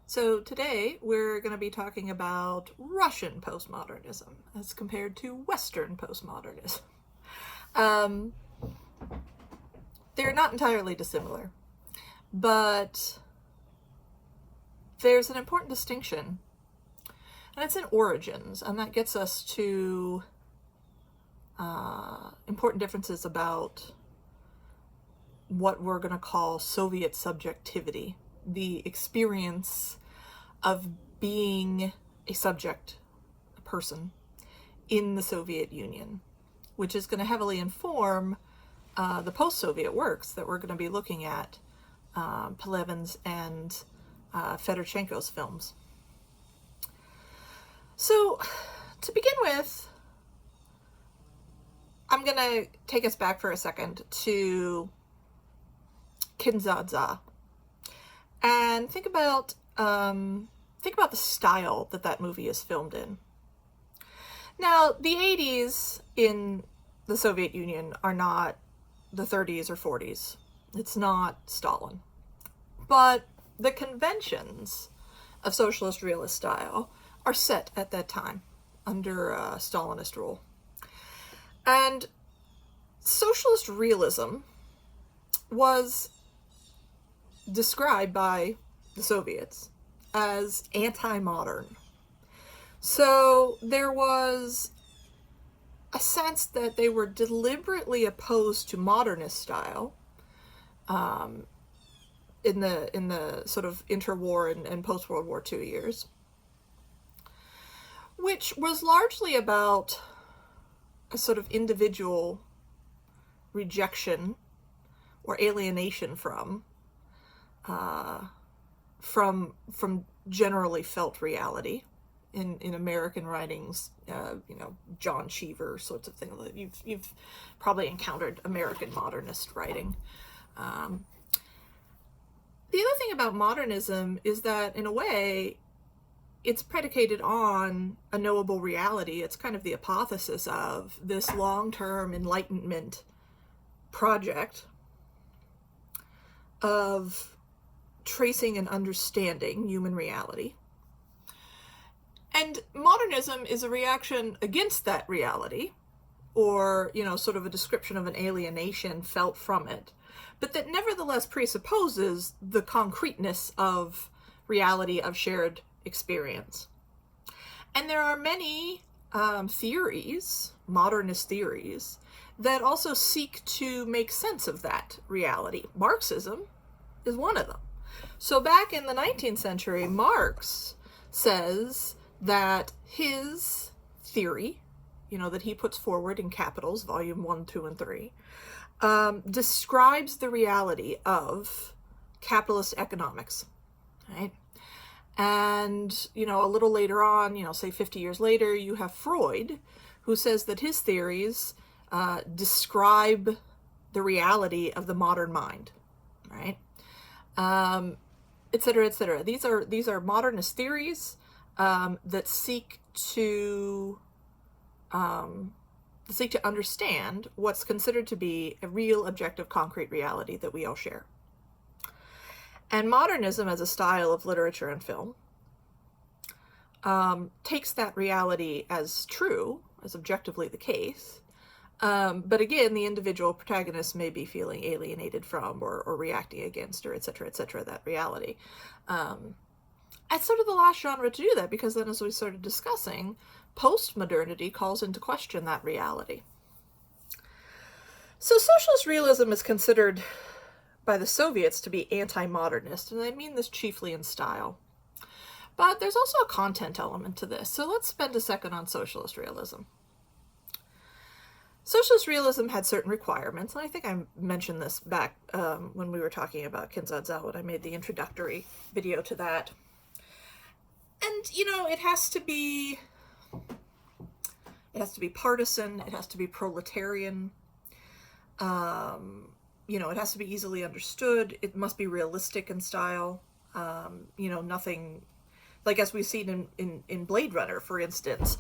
So today we're going to be talking about Russian postmodernism as compared to Western postmodernism. Um, they're not entirely dissimilar, but there's an important distinction, and it's in origins, and that gets us to important differences about what we're going to call Soviet subjectivity, the experience of being a subject, a person, in the Soviet Union, which is going to heavily inform the post-Soviet works that we're going to be looking at, Pelevin's and Fedorchenko's films. So, to begin with, I'm going to take us back for a second to Kinzadza and think about the style that movie is filmed in. Now, the 80s in the Soviet Union are not the 30s or 40s. It's not Stalin. But the conventions of socialist realist style are set at that time under Stalinist rule. And socialist realism was described by the Soviets as anti-modern. So there was a sense that they were deliberately opposed to modernist style in the sort of interwar and post-World War II years, which was largely about a sort of individual rejection or alienation from generally felt reality in American writings, John Cheever sorts of things. You've probably encountered American modernist writing. The other thing about modernism is that, in a way, it's predicated on a knowable reality. It's kind of the apotheosis of this long-term Enlightenment project of tracing and understanding human reality. And modernism is a reaction against that reality, or, sort of a description of an alienation felt from it, but that nevertheless presupposes the concreteness of reality, of shared experience. And there are many theories, modernist theories, that also seek to make sense of that reality. Marxism is one of them. So back in the 19th century, Marx says that his theory, that he puts forward in Capitals, volume 1, 2, and 3, describes the reality of capitalist economics, right? And, a little later on, say 50 years later, you have Freud, who says that his theories describe the reality of the modern mind, right? Et cetera, et cetera. These are modernist theories that seek to understand what's considered to be a real, objective, concrete reality that we all share. And modernism as a style of literature and film takes that reality as true, as objectively the case. But again, the individual protagonist may be feeling alienated from or reacting against, or et cetera, that reality. It's sort of the last genre to do that, because then, as we started discussing, postmodernity calls into question that reality. So socialist realism is considered by the Soviets to be anti-modernist, and I mean this chiefly in style. But there's also a content element to this, so let's spend a second on socialist realism. Socialist realism had certain requirements, and I think I mentioned this back when we were talking about Kinzadza, when I made the introductory video to that. And, it has to be partisan, it has to be proletarian, it has to be easily understood, it must be realistic in style, nothing, like as we've seen in Blade Runner, for instance,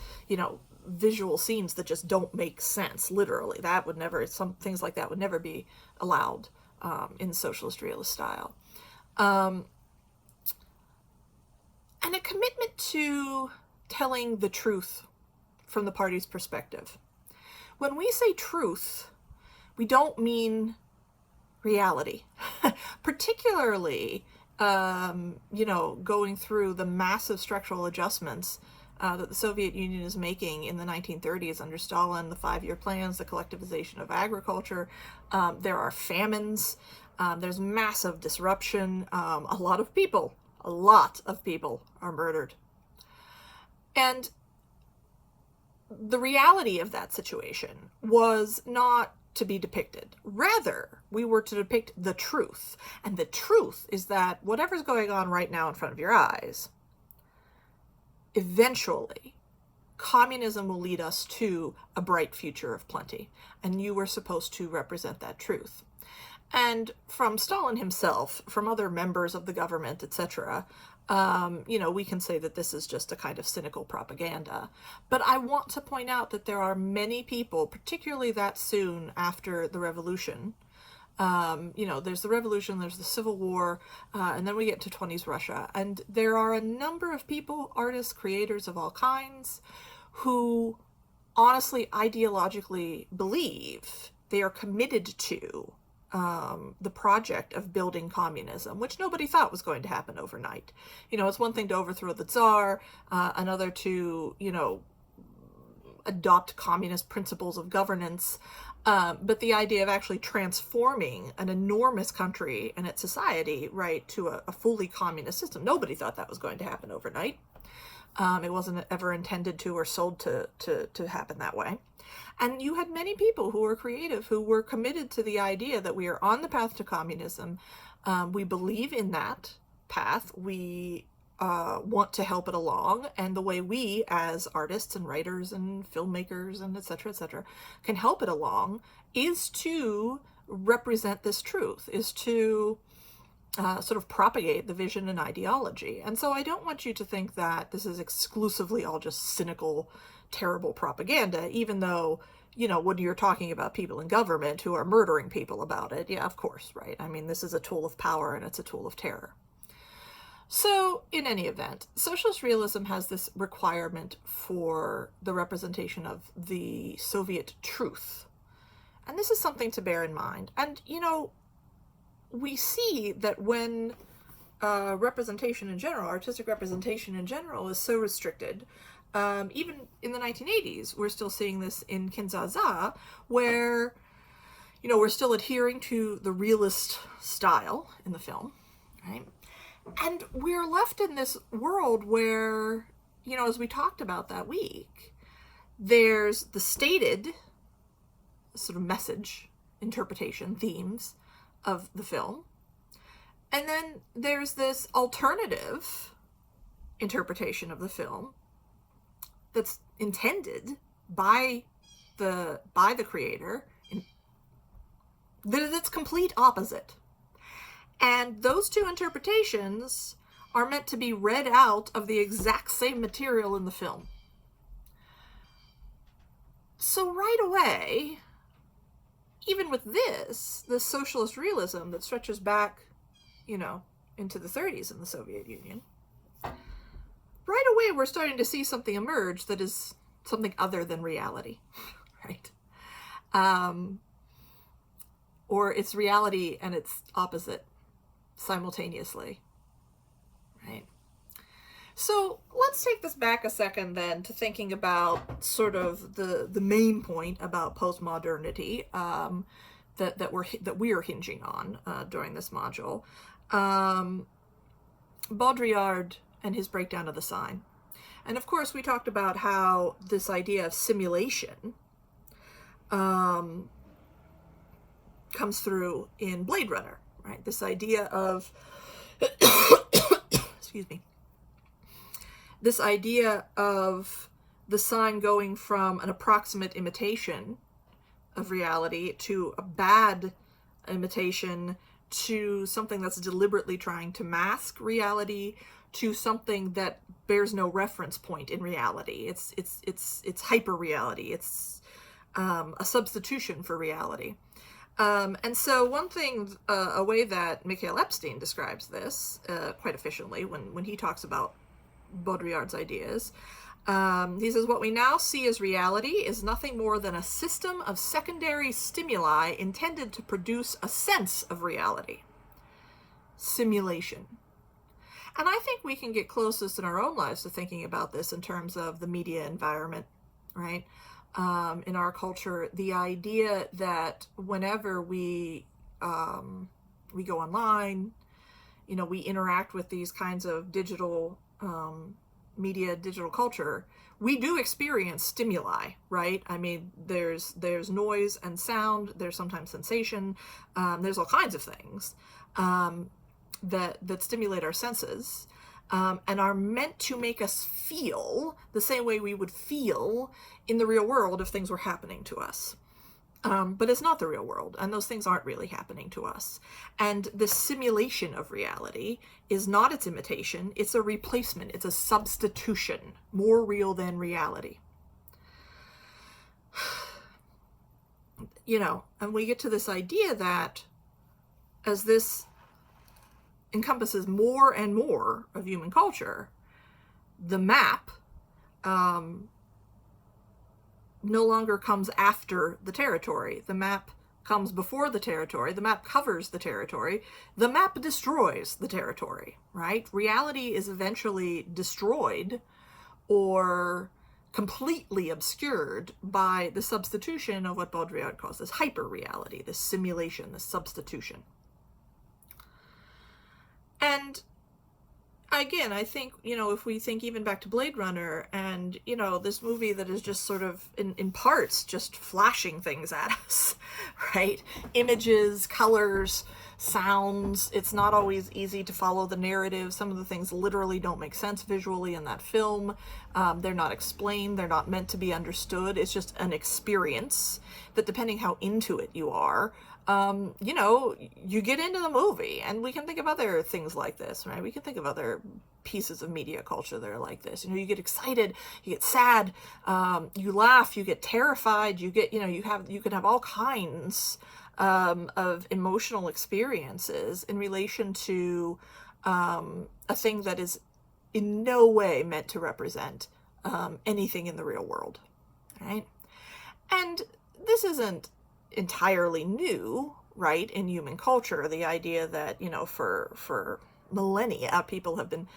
visual scenes that just don't make sense, literally. Some things like that would never be allowed in socialist realist style. and a commitment to telling the truth from the party's perspective. When we say truth, we don't mean reality, particularly, going through the massive structural adjustments that the Soviet Union is making in the 1930s under Stalin, the 5-year plans, the collectivization of agriculture. There are famines. There's massive disruption. A lot of people are murdered. And the reality of that situation was not to be depicted. Rather, we were to depict the truth. And the truth is that whatever's going on right now in front of your eyes, eventually, communism will lead us to a bright future of plenty. And you were supposed to represent that truth. And from Stalin himself, from other members of the government, etc., we can say that this is just a kind of cynical propaganda. But I want to point out that there are many people, particularly that soon after the revolution. There's the revolution, there's the Civil War, and then we get to 20s Russia. And there are a number of people, artists, creators of all kinds, who honestly, ideologically believe they are committed to the project of building communism, which nobody thought was going to happen overnight. It's one thing to overthrow the Tsar, another to, adopt communist principles of governance, but the idea of actually transforming an enormous country and its society, right, to a fully communist system, nobody thought that was going to happen overnight. It wasn't ever intended to or sold to happen that way. And you had many people who were creative, who were committed to the idea that we are on the path to communism. We believe in that path. We want to help it along. And the way we, as artists and writers and filmmakers and et cetera, can help it along is to represent this truth, is to sort of propagate the vision and ideology. And so I don't want you to think that this is exclusively all just cynical, terrible propaganda, even though, when you're talking about people in government who are murdering people about it, yeah, of course, right? I mean, this is a tool of power and it's a tool of terror. So, in any event, socialist realism has this requirement for the representation of the Soviet truth. And this is something to bear in mind. And, we see that when representation in general, artistic representation in general, is so restricted, even in the 1980s, we're still seeing this in Kinzaza, where, we're still adhering to the realist style in the film, right? And we're left in this world where, as we talked about that week, there's the stated sort of message, interpretation, themes of the film. And then there's this alternative interpretation of the film that's intended by the creator, that's complete opposite. And those two interpretations are meant to be read out of the exact same material in the film. So right away, even with this socialist realism that stretches back, into the 30s in the Soviet Union, right away we're starting to see something emerge that is something other than reality, right? Or it's reality and it's opposite simultaneously, right? So let's take this back a second then to thinking about sort of the main point about postmodernity that we are hinging on during this module. Baudrillard and his breakdown of the sign. And of course we talked about how this idea of simulation comes through in Blade Runner, right? This idea of excuse me. This idea of the sign going from an approximate imitation of reality to a bad imitation to something that's deliberately trying to mask reality to something that bears no reference point in reality. It's hyper reality. It's a substitution for reality. And so one thing, a way that Mikhail Epstein describes this quite efficiently when he talks about Baudrillard's ideas. He says, what we now see as reality is nothing more than a system of secondary stimuli intended to produce a sense of reality. Simulation. And I think we can get closest in our own lives to thinking about this in terms of the media environment, right? In our culture, the idea that whenever we go online, we interact with these kinds of digital media, digital culture, we do experience stimuli, right? I mean, there's noise and sound, there's sometimes sensation, there's all kinds of things that stimulate our senses, and are meant to make us feel the same way we would feel in the real world if things were happening to us. But it's not the real world, and those things aren't really happening to us. And the simulation of reality is not its imitation, it's a replacement, it's a substitution, more real than reality. And we get to this idea that as this encompasses more and more of human culture, the map no longer comes after the territory. The map comes before the territory. The map covers the territory. The map destroys the territory, right? Reality is eventually destroyed or completely obscured by the substitution of what Baudrillard calls this hyper-reality, this simulation, this substitution. And again, I think, if we think even back to Blade Runner and, this movie that is just sort of in parts just flashing things at us, right? Images, colors, sounds. It's not always easy to follow the narrative. Some of the things literally don't make sense visually in that film. They're not explained. They're not meant to be understood. It's just an experience that, depending how into it you are, you get into the movie. And we can think of other things like this, right? We can think of other pieces of media culture that are like this. You get excited, you get sad, you laugh, you get terrified, you get, you can have all kinds of emotional experiences in relation to a thing that is in no way meant to represent anything in the real world, right? And this isn't entirely new, right, in human culture. The idea that, for millennia, people have been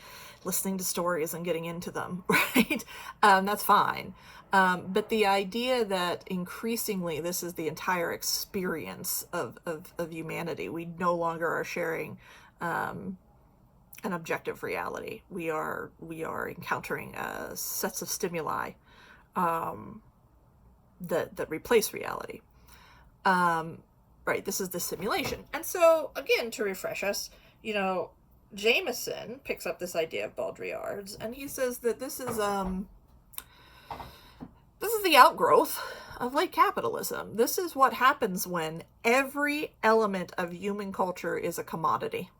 listening to stories and getting into them, right? That's fine. But the idea that increasingly this is the entire experience of humanity. We no longer are sharing an objective reality. We are encountering sets of stimuli that replace reality. Right, this is the simulation. And so, again, to refresh us, Jameson picks up this idea of Baudrillard's, and he says that this is the outgrowth of late capitalism. This is what happens when every element of human culture is a commodity,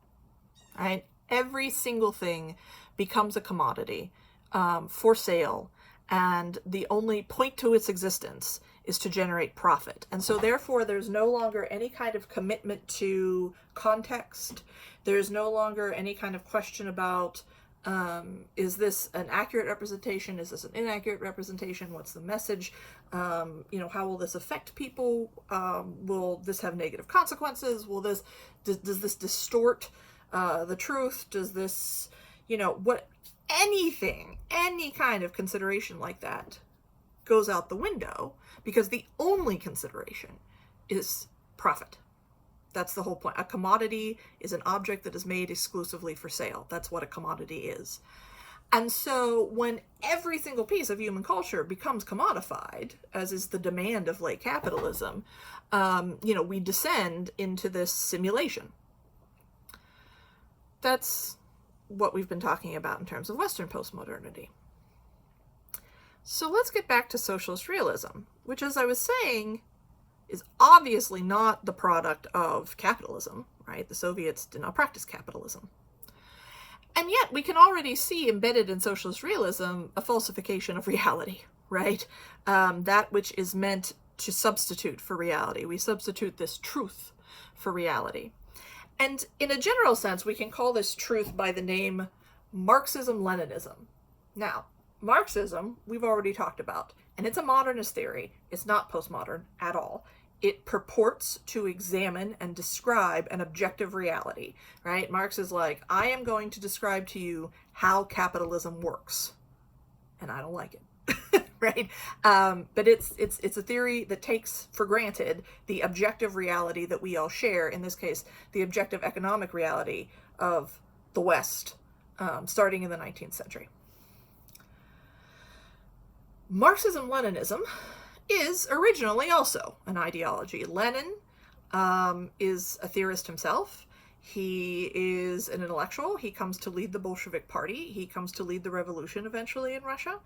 right? Every single thing becomes a commodity for sale, and the only point to its existence is to generate profit. And so therefore there's no longer any kind of commitment to context. There's no longer any kind of question about is this an accurate representation? Is this an inaccurate representation? What's the message? How will this affect people? Will this have negative consequences? Does this distort the truth? Does this, any kind of consideration like that goes out the window, because the only consideration is profit. That's the whole point. A commodity is an object that is made exclusively for sale. That's what a commodity is. And so when every single piece of human culture becomes commodified, as is the demand of late capitalism, we descend into this simulation. That's what we've been talking about in terms of Western postmodernity. So let's get back to socialist realism, which, as I was saying, is obviously not the product of capitalism, right? The Soviets did not practice capitalism. And yet we can already see embedded in socialist realism a falsification of reality, right? That which is meant to substitute for reality. We substitute this truth for reality. And in a general sense, we can call this truth by the name Marxism-Leninism. Now, Marxism, we've already talked about, and it's a modernist theory. It's not postmodern at all. It purports to examine and describe an objective reality, right? Marx is like, I am going to describe to you how capitalism works, and I don't like it, right? But it's a theory that takes for granted the objective reality that we all share, in this case, the objective economic reality of the West, starting in the 19th century. Marxism-Leninism is originally also an ideology. Lenin is a theorist himself. He is an intellectual. He comes to lead the Bolshevik Party. He comes to lead the revolution eventually in Russia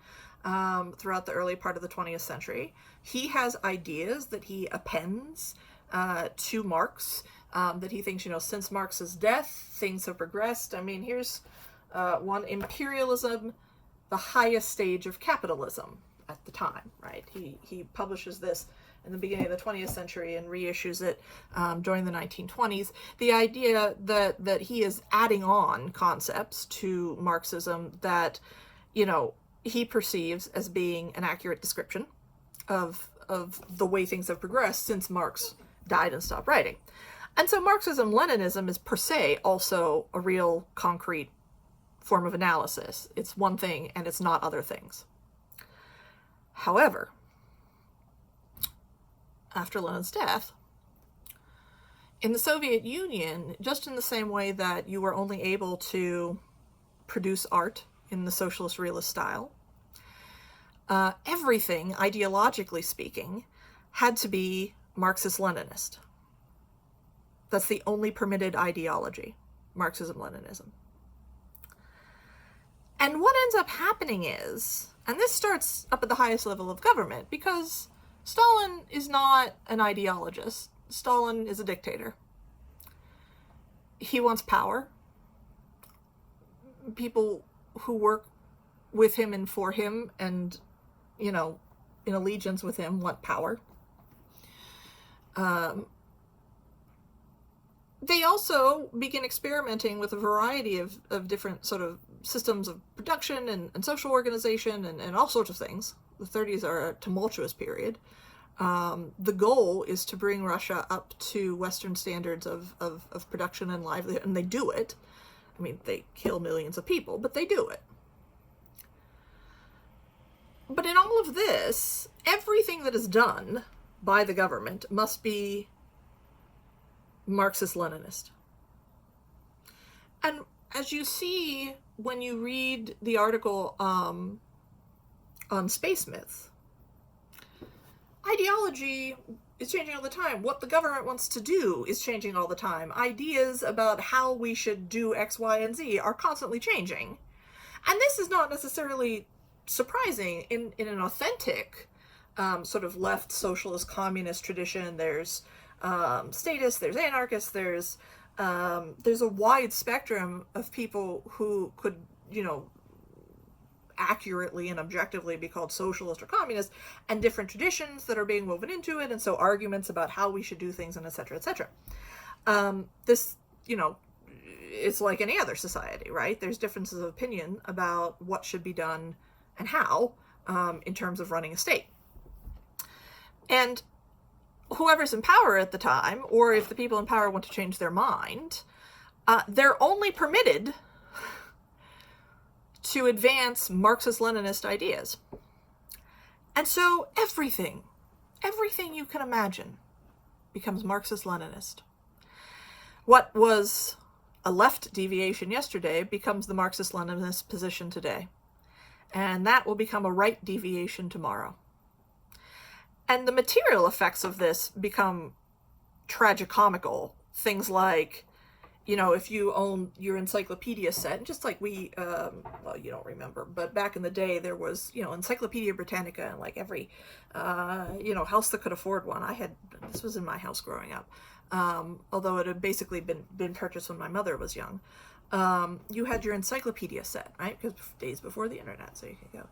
throughout the early part of the 20th century. He has ideas that he appends to Marx, that he thinks, since Marx's death, things have progressed. I mean, here's one: imperialism, the highest stage of capitalism at the time, right? He publishes this in the beginning of the 20th century and reissues it during the 1920s. The idea that he is adding on concepts to Marxism that, he perceives as being an accurate description of the way things have progressed since Marx died and stopped writing. And so Marxism-Leninism is per se also a real concrete form of analysis. It's one thing and it's not other things. However, after Lenin's death, in the Soviet Union, just in the same way that you were only able to produce art in the socialist realist style, everything, ideologically speaking, had to be Marxist-Leninist. That's the only permitted ideology, Marxism-Leninism. And what ends up happening is, and this starts up at the highest level of government, because Stalin is not an ideologist. Stalin is a dictator. He wants power. People who work with him and for him and, in allegiance with him want power. They also begin experimenting with a variety of different sort of systems of production and social organization and all sorts of things. The 30s are a tumultuous period. The goal is to bring Russia up to Western standards of production and livelihood, and they do it. I mean, they kill millions of people, but they do it. But in all of this, everything that is done by the government must be Marxist-Leninist. And as you see when you read the article on space myths, ideology is changing all the time. What the government wants to do is changing all the time. Ideas about how we should do X, Y, and Z are constantly changing. And this is not necessarily surprising. In an authentic sort of left socialist communist tradition, there's statists, there's anarchists, there's a wide spectrum of people who could, accurately and objectively be called socialist or communist, and different traditions that are being woven into it, and so arguments about how we should do things, and etc., etc. This, it's like any other society, right? There's differences of opinion about what should be done and how in terms of running a state. And whoever's in power at the time, or if the people in power want to change their mind, they're only permitted to advance Marxist-Leninist ideas. And so everything you can imagine becomes Marxist-Leninist. What was a left deviation yesterday becomes the Marxist-Leninist position today. And that will become a right deviation tomorrow. And the material effects of this become tragicomical. Things like, if you own your encyclopedia set, just like we, well, you don't remember, but back in the day there was, Encyclopedia Britannica, and like every, house that could afford one. This was in my house growing up, although it had basically been purchased when my mother was young. You had your encyclopedia set, right? Because days before the internet, so you could go.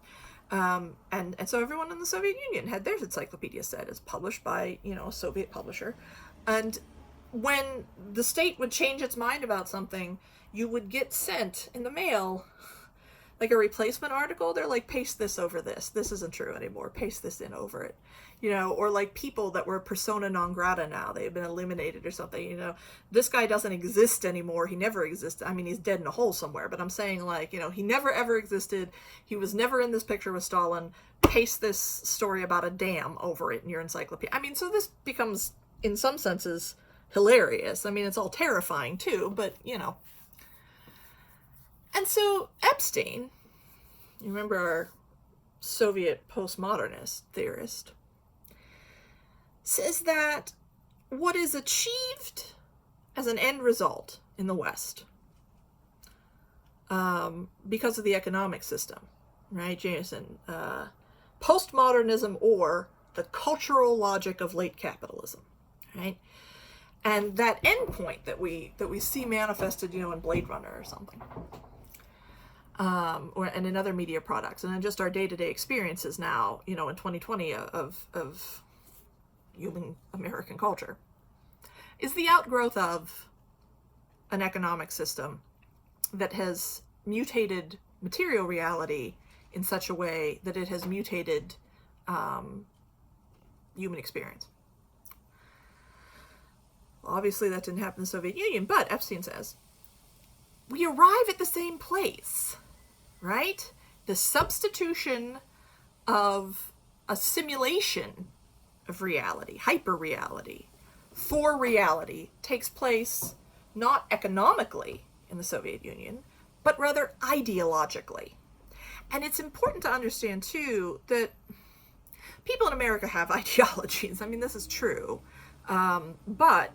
And so everyone in the Soviet Union had their encyclopedia set. It's published by, a Soviet publisher. And when the state would change its mind about something, you would get sent in the mail like a replacement article, they're like, paste this over this. This isn't true anymore. Paste this in over it. You know, or like people that were persona non grata now, they've been eliminated or something, you know, this guy doesn't exist anymore. He never existed. I mean, he's dead in a hole somewhere, but I'm saying, like, you know, he never ever existed. He was never in this picture with Stalin. Paste this story about a dam over it in your encyclopedia. I mean, so this becomes, in some senses, hilarious. I mean, it's all terrifying too, but, you know. And so Epstein, you remember our Soviet postmodernist theorist, says that what is achieved as an end result in the West, because of the economic system, right, Jameson, postmodernism, or the cultural logic of late capitalism, right? And that endpoint that we see manifested, you know, in Blade Runner or something, and in other media products, and in just our day-to-day experiences now, you know, in 2020 of human American culture, is the outgrowth of an economic system that has mutated material reality in such a way that it has mutated human experience. Well, obviously that didn't happen in the Soviet Union, but Epstein says we arrive at the same place, right? The substitution of a simulation of reality, hyper-reality, for reality, takes place not economically in the Soviet Union, but rather ideologically. And it's important to understand, too, that people in America have ideologies. I mean, this is true. But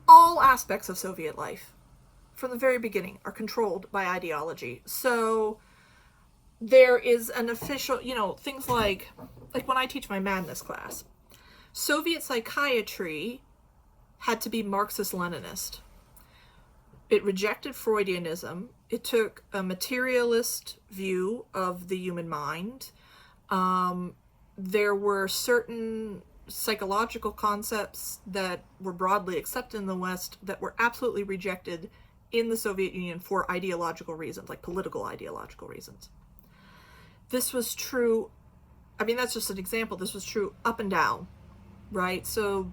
all aspects of Soviet life, from the very beginning, are controlled by ideology. So there is an official, you know, things like when I teach my madness class, Soviet psychiatry had to be Marxist-Leninist. It rejected Freudianism. It took a materialist view of the human mind. There were certain psychological concepts that were broadly accepted in the West that were absolutely rejected in the Soviet Union for ideological reasons, like political ideological reasons. This was true, I mean, that's just an example. This was true up and down, right? So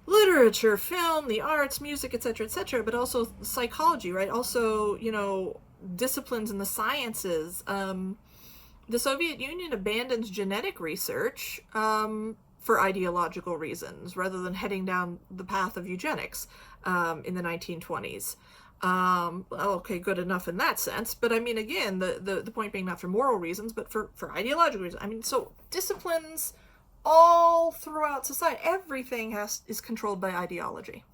literature, film, the arts, music, etc., but also psychology, right? Also, you know, disciplines in the sciences. The Soviet Union abandoned genetic research for ideological reasons, rather than heading down the path of eugenics in the 1920s. Okay, good enough in that sense, but I mean, again, the point being not for moral reasons, but for ideological reasons. I mean, so disciplines all throughout society, everything is controlled by ideology.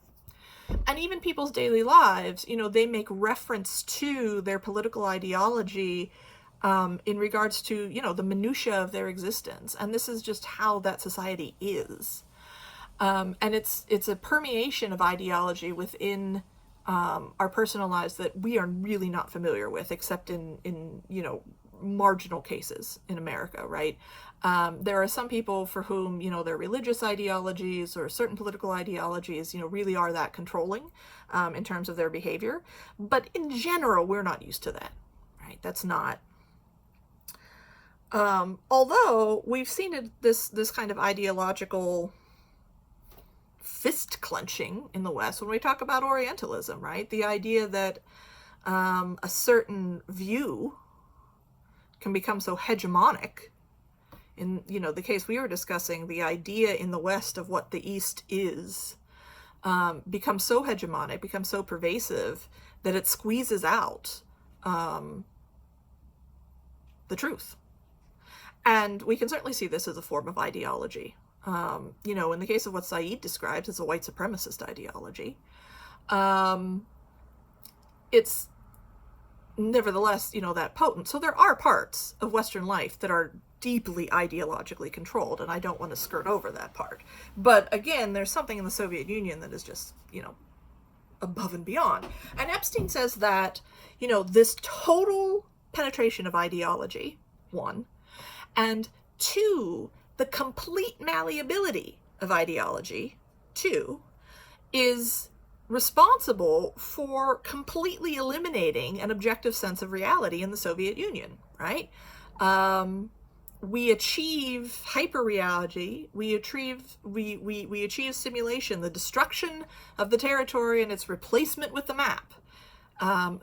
And even people's daily lives, you know, they make reference to their political ideology in regards to, you know, the minutiae of their existence. And this is just how that society is. And it's a permeation of ideology within our personal lives that we are really not familiar with, except in you know, marginal cases in America, right? There are some people for whom, you know, their religious ideologies or certain political ideologies, you know, really are that controlling in terms of their behavior. But in general, we're not used to that, right? That's not. Although we've seen this kind of ideological fist clenching in the West when we talk about Orientalism, right? The idea that a certain view can become so hegemonic. In, you know, the case we were discussing, the idea in the West of what the East is becomes so hegemonic, becomes so pervasive that it squeezes out the truth. And we can certainly see this as a form of ideology. You know, in the case of what Said describes as a white supremacist ideology, it's nevertheless, you know, that potent. So there are parts of Western life that are deeply ideologically controlled, and I don't want to skirt over that part. But again, there's something in the Soviet Union that is just, you know, above and beyond. And Epstein says that, you know, this total penetration of ideology, one, and two, the complete malleability of ideology, two, is responsible for completely eliminating an objective sense of reality in the Soviet Union, right? We achieve hyperreality, we achieve simulation, the destruction of the territory and its replacement with the map,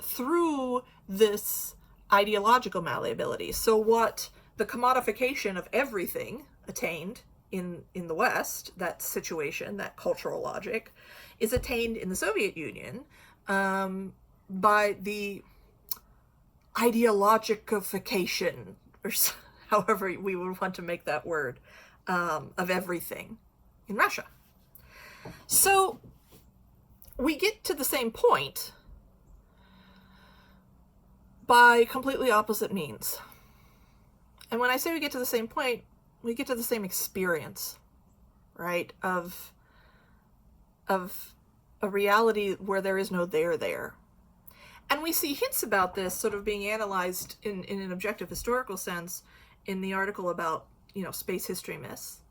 through this ideological malleability. So what the commodification of everything attained in the West, that situation, that cultural logic, is attained in the Soviet Union by the ideologification, or however we would want to make that word, of everything in Russia. So we get to the same point by completely opposite means. And when I say we get to the same point, we get to the same experience, right? Of a reality where there is no there. And we see hints about this sort of being analyzed in an objective historical sense in the article about, space history myths,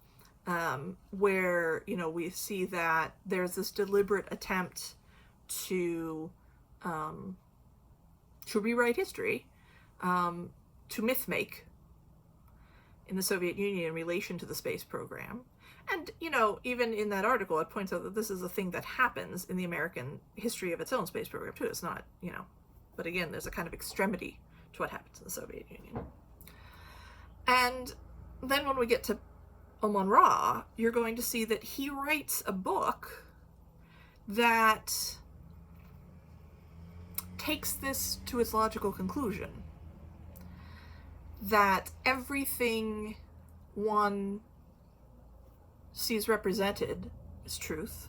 where, we see that there's this deliberate attempt to rewrite history, to myth make in the Soviet Union in relation to the space program. And, even in that article, it points out that this is a thing that happens in the American history of its own space program, too. It's not, but again, there's a kind of extremity to what happens in the Soviet Union. And then when we get to Oman Ra, you're going to see that he writes a book that takes this to its logical conclusion. That everything one sees represented as truth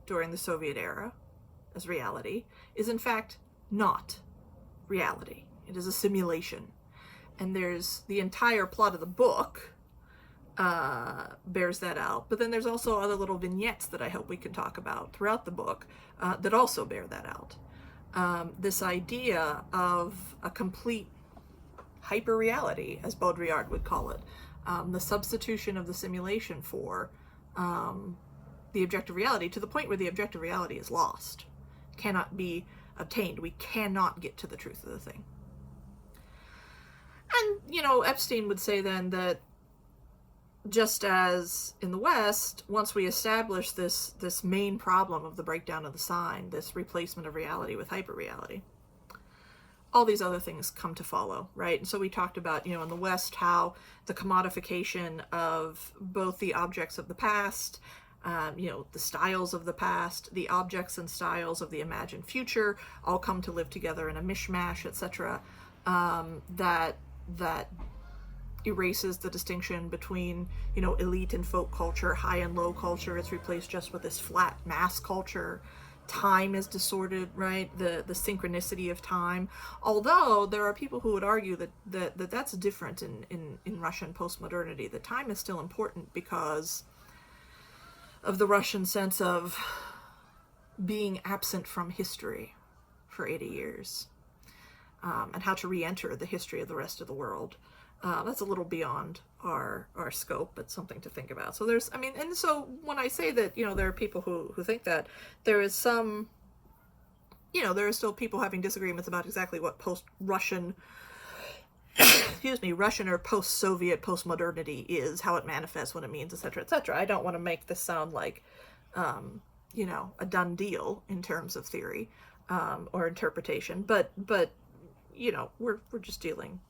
during the Soviet era, as reality, is in fact not reality. It is a simulation. And there's the entire plot of the book bears that out. But then there's also other little vignettes that I hope we can talk about throughout the book that also bear that out. This idea of a complete hyper-reality, as Baudrillard would call it, the substitution of the simulation for the objective reality, to the point where the objective reality is lost, cannot be obtained. We cannot get to the truth of the thing. And, Epstein would say then that just as in the West, once we establish this main problem of the breakdown of the sign, this replacement of reality with hyper-reality, all these other things come to follow, right? And so we talked about, in the West, how the commodification of both the objects of the past, the styles of the past, the objects and styles of the imagined future, all come to live together in a mishmash, etc., that erases the distinction between, elite and folk culture, high and low culture. It's replaced just with this flat mass culture. Time is distorted, right? The synchronicity of time. Although there are people who would argue that that's different in Russian postmodernity. That time is still important because of the Russian sense of being absent from history for 80 years. And how to re-enter the history of the rest of the world. That's a little beyond our scope, but something to think about. So and so when I say that, there are people who think that, there is some, there are still people having disagreements about exactly what post-Russian, Russian or post-Soviet postmodernity is, how it manifests, what it means, etc., etc. I don't want to make this sound like, a done deal in terms of theory, or interpretation, but we're just dealing,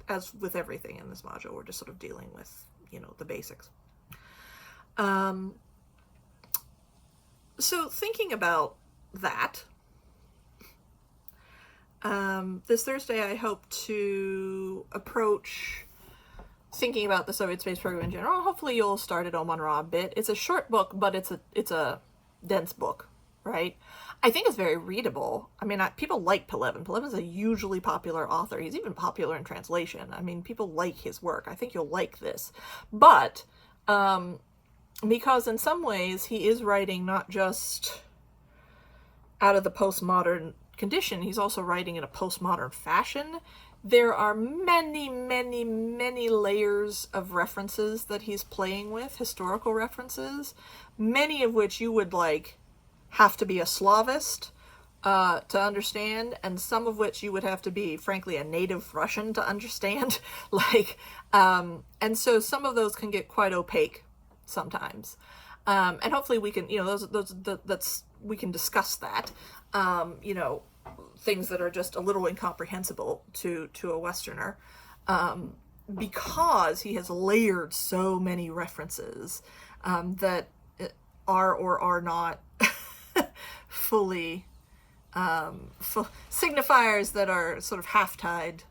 as with everything in this module, we're just sort of dealing with, the basics. So thinking about that, this Thursday I hope to approach thinking about the Soviet space program in general. Hopefully you'll start at Oman Ra a bit. It's a short book, but it's a dense book, right? I think it's very readable. People like Pelevin. Pelevin's a hugely popular author. He's even popular in translation. People like his work. I think you'll like this. But because in some ways he is writing not just out of the postmodern condition, he's also writing in a postmodern fashion. There are many, many, many layers of references that he's playing with, historical references, many of which you would have to be a Slavist to understand, and some of which you would have to be, frankly, a native Russian to understand. And so some of those can get quite opaque sometimes. And hopefully we can, we can discuss that. Things that are just a little incomprehensible to a Westerner, because he has layered so many references that are or are not fully signifiers that are sort of half-tied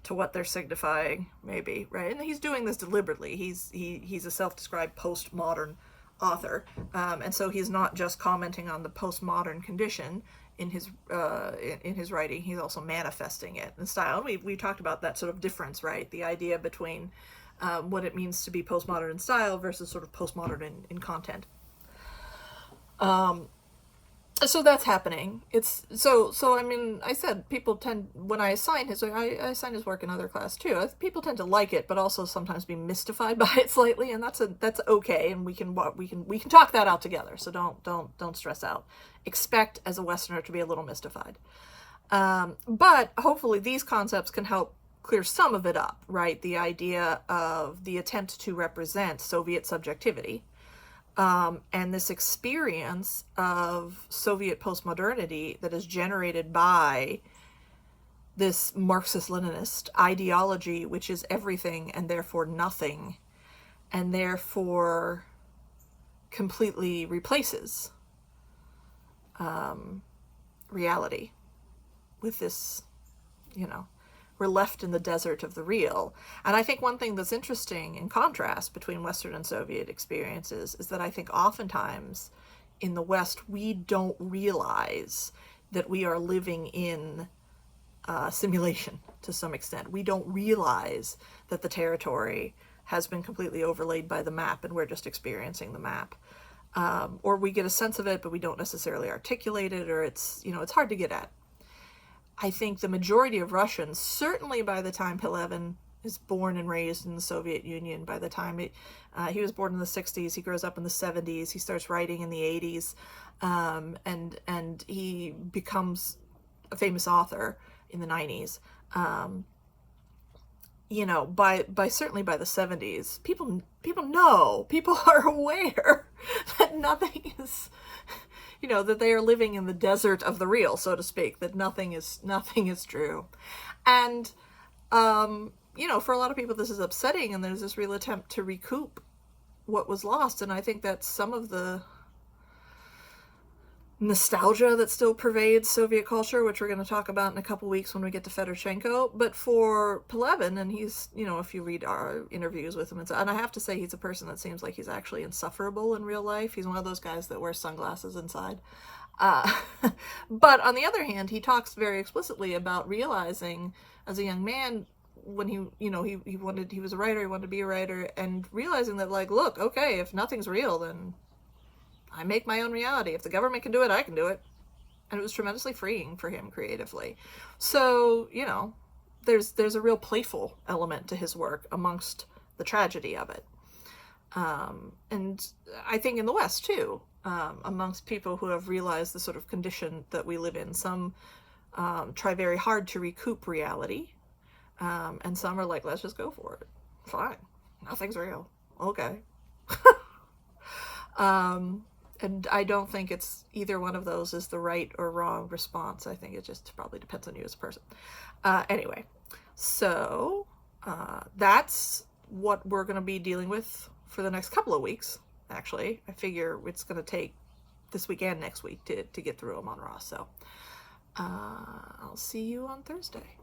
to what they're signifying, maybe, right? And he's doing this deliberately. He's a self-described postmodern author, and so he's not just commenting on the postmodern condition in his writing. He's also manifesting it in style. We talked about that sort of difference, right? The idea between what it means to be postmodern in style versus sort of postmodern in content. So that's happening. It's so I mean, I said people tend, when I assign his work in other class too, people tend to like it, but also sometimes be mystified by it slightly, and that's okay, and we can talk that out together. So don't stress out. Expect as a Westerner to be a little mystified, but hopefully these concepts can help clear some of it up, right? The idea of the attempt to represent Soviet subjectivity. And this experience of Soviet postmodernity that is generated by this Marxist-Leninist ideology, which is everything and therefore nothing, and therefore completely replaces reality with this, we're left in the desert of the real. And I think one thing that's interesting in contrast between Western and Soviet experiences is that I think oftentimes in the West, we don't realize that we are living in simulation to some extent. We don't realize that the territory has been completely overlaid by the map and we're just experiencing the map. Or we get a sense of it, but we don't necessarily articulate it, or it's hard to get at. I think the majority of Russians, certainly by the time Pelevin is born and raised in the Soviet Union, by the time he was born in the 60s, he grows up in the 70s, he starts writing in the 80s, and he becomes a famous author in the 90s. Certainly by the 70s, people are aware that nothing is, that they are living in the desert of the real, so to speak, that nothing is true. And, for a lot of people, this is upsetting, and there's this real attempt to recoup what was lost. And I think that's some of the nostalgia that still pervades Soviet culture, which we're going to talk about in a couple weeks when we get to Fedorchenko. But for Pelevin, and he's, if you read our interviews with him, and I have to say he's a person that seems like he's actually insufferable in real life. He's one of those guys that wears sunglasses inside. But on the other hand, he talks very explicitly about realizing as a young man, when he was a writer, he wanted to be a writer, and realizing that, like, look, okay, if nothing's real, then I make my own reality. If the government can do it, I can do it. And it was tremendously freeing for him creatively. So, there's a real playful element to his work amongst the tragedy of it. And I think in the West, too, amongst people who have realized the sort of condition that we live in, some try very hard to recoup reality, and some are like, let's just go for it. Fine. Nothing's real. Okay. And I don't think it's either one of those is the right or wrong response. I think it just probably depends on you as a person. Anyway, so that's what we're going to be dealing with for the next couple of weeks, actually. I figure it's going to take this week and next week to get through them on Ross. So I'll see you on Thursday.